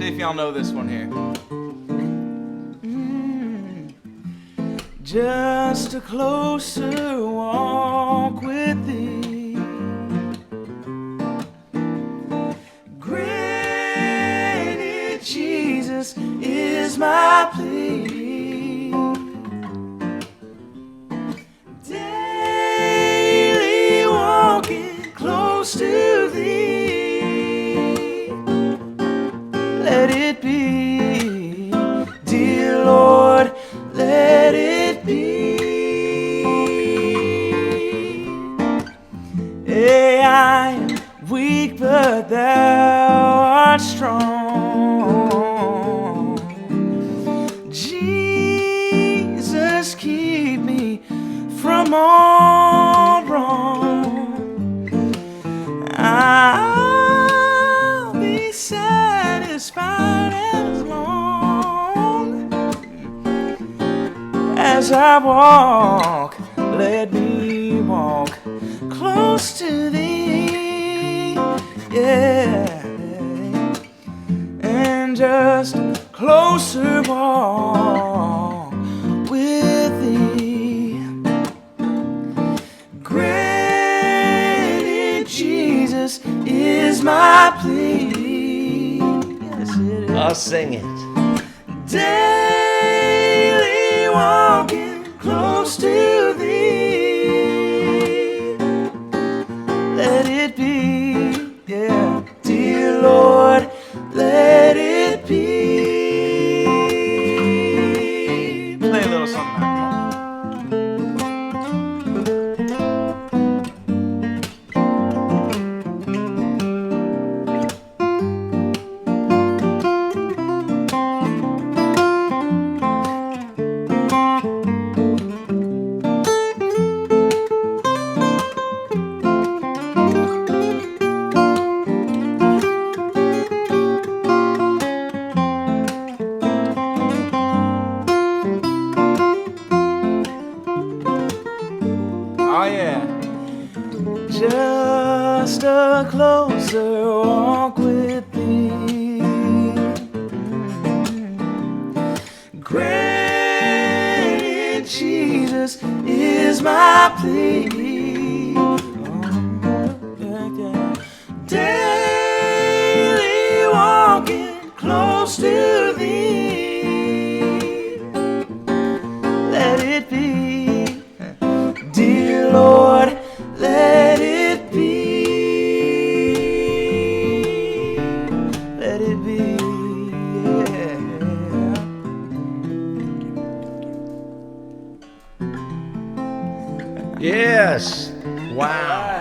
See if y'all know this one here. Just a closer walk with thee. Granted, Jesus is my plea. Daily walking close to thee. Let it be, dear Lord, let it be. Hey, I am weak, but thou art strong. Jesus, keep me from all wrong. I'll be satisfied as long as I walk. Let me walk close to thee, yeah, and just closer walk with thee. Granted, Jesus is my plea. Yes, it is. I'll sing it. Daily walking close to thee. Let it be, yeah, dear Lord, let it be. Play a little something now, oh yeah. Just a closer walk with thee. Granted, Jesus is my plea. Oh, yeah, yeah. Daily walking close to thee. Let it be, dear Lord, let it be. Let it be, yeah. Yes. Wow.